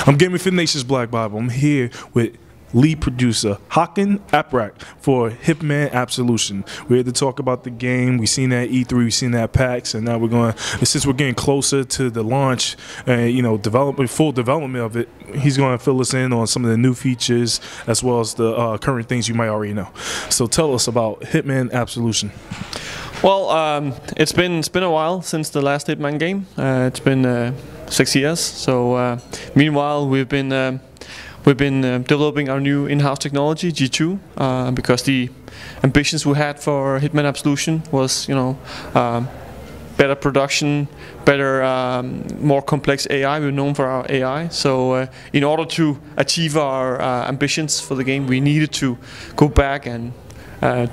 I'm GamerFitNation's Black Bible. I'm here with lead producer Hakan Aprak for Hitman Absolution. We're here to talk about the game. We've seen that E3, we've seen that PAX, and now we're going. Since we're getting closer to the launch, full development of it, he's going to fill us in on some of the new features as well as the current things you might already know. So tell us about Hitman Absolution. Well, it's been a while since the last Hitman game. It's been 6 years. So meanwhile, we've been developing our new in-house technology, G2, because the ambitions we had for Hitman Absolution was, better production, better, more complex AI. We're known for our AI. So in order to achieve our ambitions for the game, we needed to go back and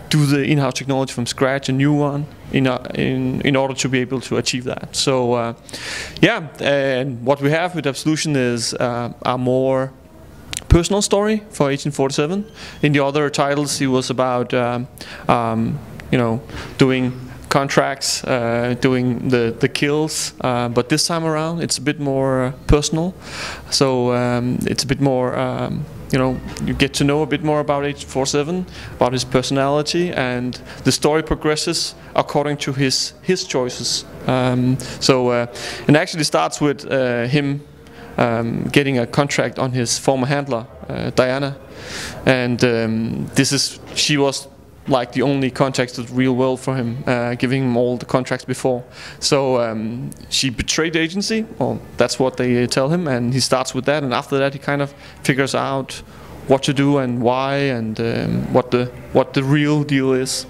do the in-house technology from scratch, a new one, in order to be able to achieve that. So yeah, and what we have with Absolution is a more personal story for 1847. In the other titles, it was about doing contracts, doing the kills, but this time around it's a bit more personal. So it's a bit more, you get to know a bit more about 1847, about his personality, and the story progresses according to his choices. It actually starts with him getting a contract on his former handler, Diana, and she was like the only contact to the real world for him, giving him all the contracts before. So she betrayed the agency, well, that's what they tell him, and he starts with that, and after that he kind of figures out what to do and why, and what the real deal is.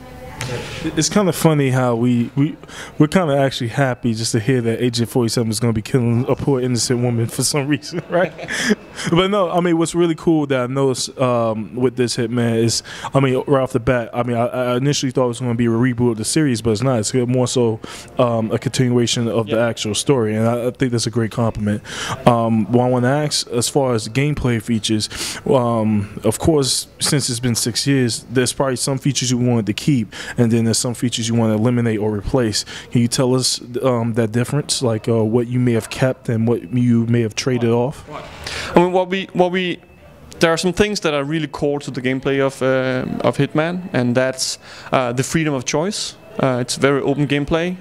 It's kind of funny how we're kind of actually happy just to hear that Agent 47 is going to be killing a poor innocent woman for some reason, right? But no, I mean, what's really cool that I noticed with this Hitman is, I mean, right off the bat, I mean, I initially thought it was going to be a reboot of the series, but it's not. It's more so a continuation of the actual story, and I think that's a great compliment. What I want to ask, as far as gameplay features, of course, since it's been 6 years, there's probably some features you wanted to keep, and then there's some features you want to eliminate or replace. Can you tell us that difference, like what you may have kept and what you may have traded off? I mean, there are some things that are really core to the gameplay of Hitman, and that's the freedom of choice. It's very open gameplay.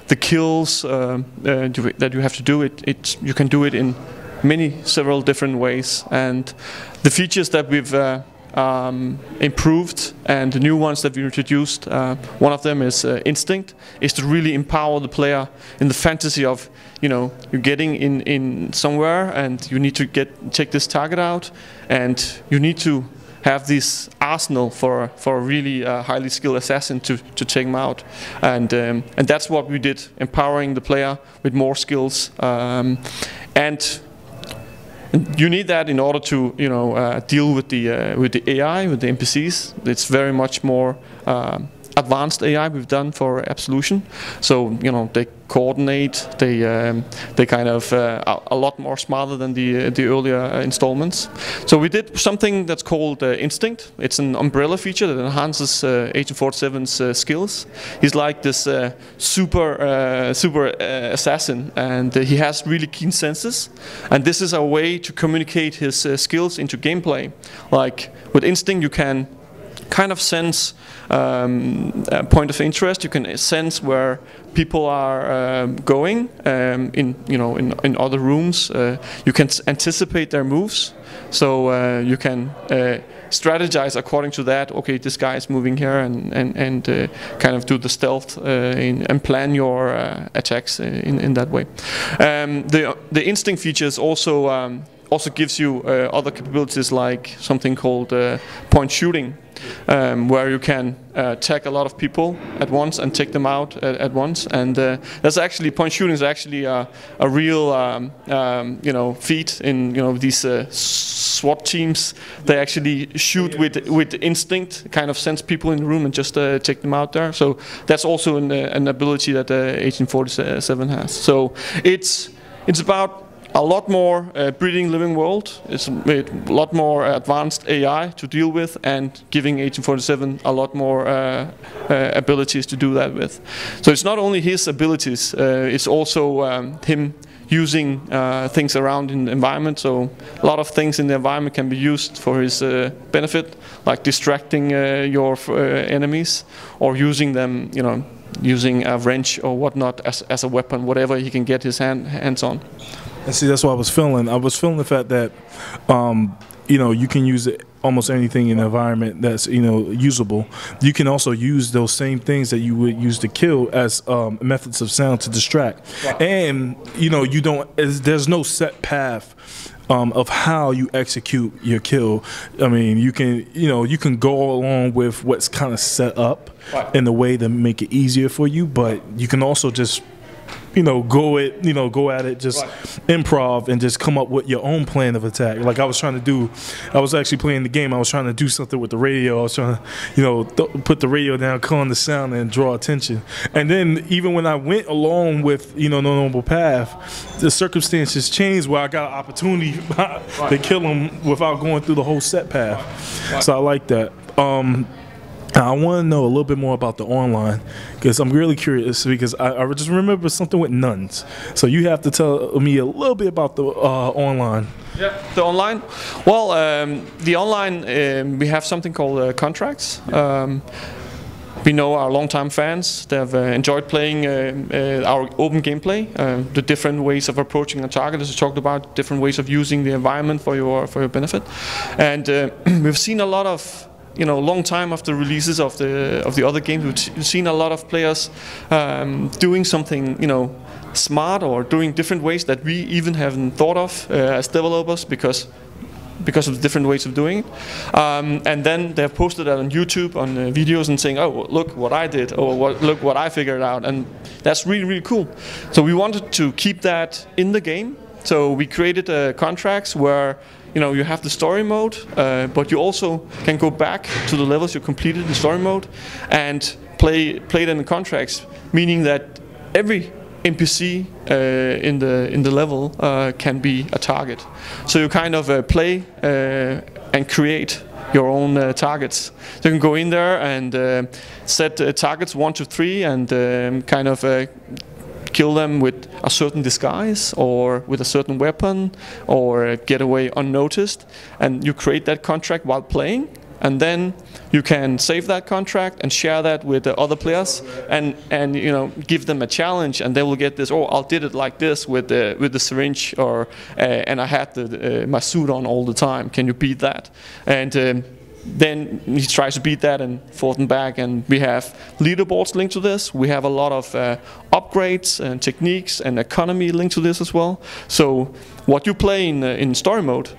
The kills that you have to do, you can do it in several different ways, and the features that we've improved and the new ones that we introduced, one of them is Instinct, is to really empower the player in the fantasy of, you're getting in somewhere and you need to take this target out, and you need to have this arsenal for a really highly skilled assassin to take him out, and that's what we did, empowering the player with more skills, and you need that in order to deal with the AI, with the NPCs. It's very much more advanced AI we've done for Absolution. So they coordinate. They kind of a lot more smarter than the earlier installments. So we did something that's called Instinct. It's an umbrella feature that enhances Agent 47's skills. He's like this super assassin, and he has really keen senses. And this is a way to communicate his skills into gameplay. Like with Instinct, you can kind of sense a point of interest. You can sense where people are going in other rooms. You can anticipate their moves, so you can strategize according to that. Okay, this guy is moving here, and kind of do the stealth and plan your attacks in that way. The Instinct features also gives you other capabilities, like something called point shooting, where you can tag a lot of people at once and take them out at once. And that's actually, point shooting is actually a real feat in these SWAT teams. They actually shoot with instinct, kind of sense people in the room and just take them out there. So that's also an ability that Agent 47 has. So it's about a lot more breathing living world. It's a lot more advanced AI to deal with, and giving Agent 47 a lot more abilities to do that with. So it's not only his abilities, it's also him using things around in the environment. So a lot of things in the environment can be used for his benefit, like distracting your enemies, or using them, using a wrench or whatnot as a weapon, whatever he can get his hands on. And see, that's what I was feeling. I was feeling the fact that, you can use almost anything in the environment that's, usable. You can also use those same things that you would use to kill as methods of sound to distract. Wow. And, there's no set path of how you execute your kill. I mean, you can go along with what's kind of set up in a way to make it easier for you, but you can also just go at it, just improv and just come up with your own plan of attack. Like I was actually playing the game. I was trying to do something with the radio. I was trying to, put the radio down, calm the sound, and draw attention. And then even when I went along with, the normal path, the circumstances changed where I got an opportunity to kill him without going through the whole set path. So I like that. I want to know a little bit more about the online, because I'm really curious, because I just remember something with nuns. So you have to tell me a little bit about the online. Yeah, the online. Well, the online, we have something called contracts. We know our longtime fans, they've enjoyed playing our open gameplay, the different ways of approaching a target, as we talked about, different ways of using the environment for your benefit. And we've seen a lot of, long time after releases of the other games, we've seen a lot of players doing something, smart, or doing different ways that we even haven't thought of as developers because of the different ways of doing it. And then they have posted that on YouTube, on videos, and saying, oh, look what I did, or look what I figured out. And that's really, really cool. So we wanted to keep that in the game. So we created contracts where you have the story mode, but you also can go back to the levels you completed in story mode and play them in contracts, meaning that every NPC in the level can be a target. So you kind of play and create your own targets. So you can go in there and set targets 1 to 3 and kind of kill them with a certain disguise or with a certain weapon, or get away unnoticed, and you create that contract while playing, and then you can save that contract and share that with the other players, and give them a challenge, and they will get this. Oh, I did it like this with the syringe, or and I had my suit on all the time. Can you beat that? And then he tries to beat that and forth and back, and we have leaderboards linked to this. We have a lot of upgrades and techniques and economy linked to this as well. So what you play in story mode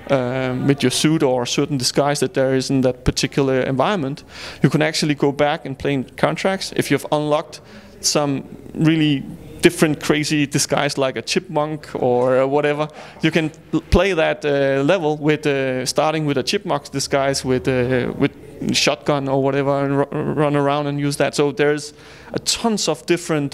with your suit or certain disguise that there is in that particular environment, you can actually go back and play in contracts. If you've unlocked some really different crazy disguise like a chipmunk or whatever, you can play that level with starting with a chipmunk disguise with shotgun or whatever, and run around and use that. So there's tons of different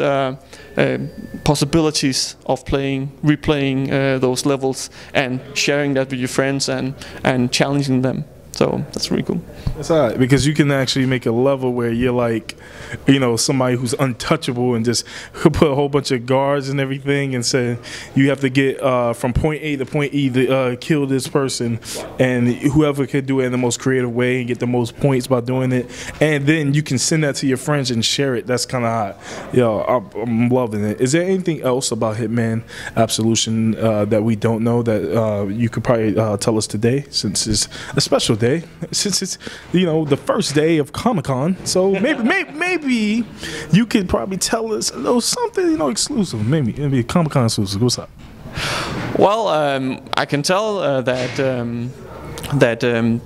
possibilities of replaying those levels and sharing that with your friends and challenging them. So that's really cool. That's all right, because you can actually make a level where you're like, somebody who's untouchable, and just put a whole bunch of guards and everything, and say you have to get from point A to point E to kill this person, and whoever can do it in the most creative way and get the most points by doing it, and then you can send that to your friends and share it. That's kind of hot. I'm loving it. Is there anything else about Hitman Absolution that we don't know that you could probably tell us today, since it's a special day, since it's the first day of Comic-Con? So maybe you could probably tell us a little something exclusive, maybe Comic-Con exclusive. What's up? Well, I can tell that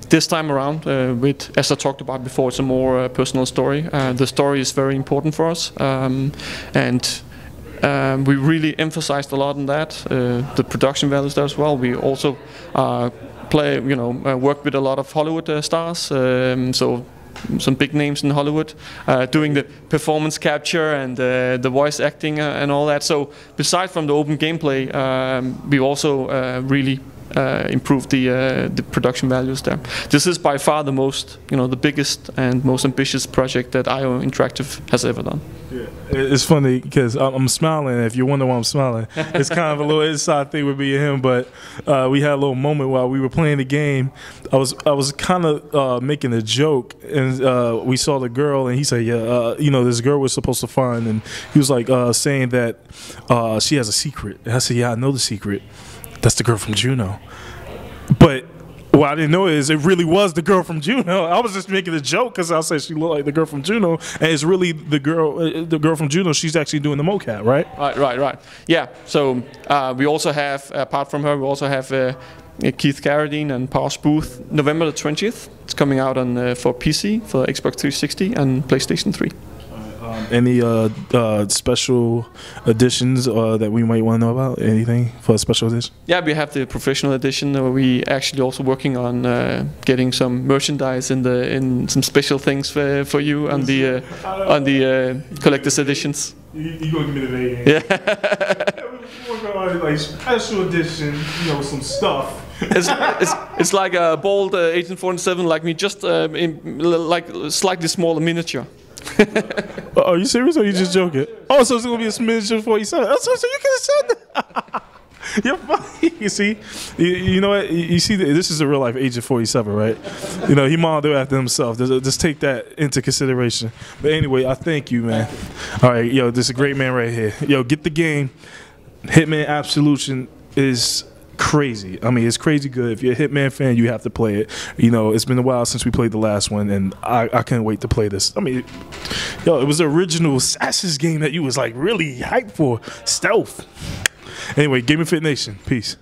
this time around, as I talked about before, it's a more personal story. The story is very important for us, and we really emphasized a lot on that. The production values there as well. We also work with a lot of Hollywood stars, so some big names in Hollywood, doing the performance capture and the voice acting and all that. So besides from the open gameplay, we also really improve the production values there. This is by far the most, the biggest and most ambitious project that IO Interactive has ever done. Yeah. It's funny because I'm smiling. If you wonder why I'm smiling, it's kind of a little inside thing with me and him. But we had a little moment while we were playing the game. I was kind of making a joke, and we saw the girl, and he said, "Yeah, this girl we're supposed to find," and he was like saying that she has a secret. And I said, "Yeah, I know the secret. That's the girl from Juno." But what I didn't know is it really was the girl from Juno. I was just making a joke because I said she looked like the girl from Juno, and it's really the girl from Juno. She's actually doing the mocap, right? Right. Yeah. So we also have, apart from her, we also have Keith Carradine and Power Booth. November the 20th. It's coming out on for PC, for Xbox 360, and PlayStation 3. Any special editions that we might want to know about? Anything for a special edition? Yeah, we have the professional edition. We actually also working on getting some merchandise in some special things for you on the collector's editions. You gonna give me the name? Yeah. We're going like special edition, some stuff. It's like a bold 1847, like me, just like slightly smaller miniature. Are you serious or are you just joking? Oh, so it's gonna be a miniature 47. Oh, so you could have said that. You're funny. You see, you know what? You see, this is a real life Agent 47, right? He modeled after himself. Just take that into consideration. But anyway, I thank you, man. All right, this is a great man right here. Get the game. Hitman Absolution is crazy. I mean, it's crazy good. If you're a Hitman fan, you have to play it. It's been a while since we played the last one, and I can't wait to play this. I mean, it was the original Assassin's game that you was like really hyped for. Stealth. Anyway, GamerFitNation. Peace.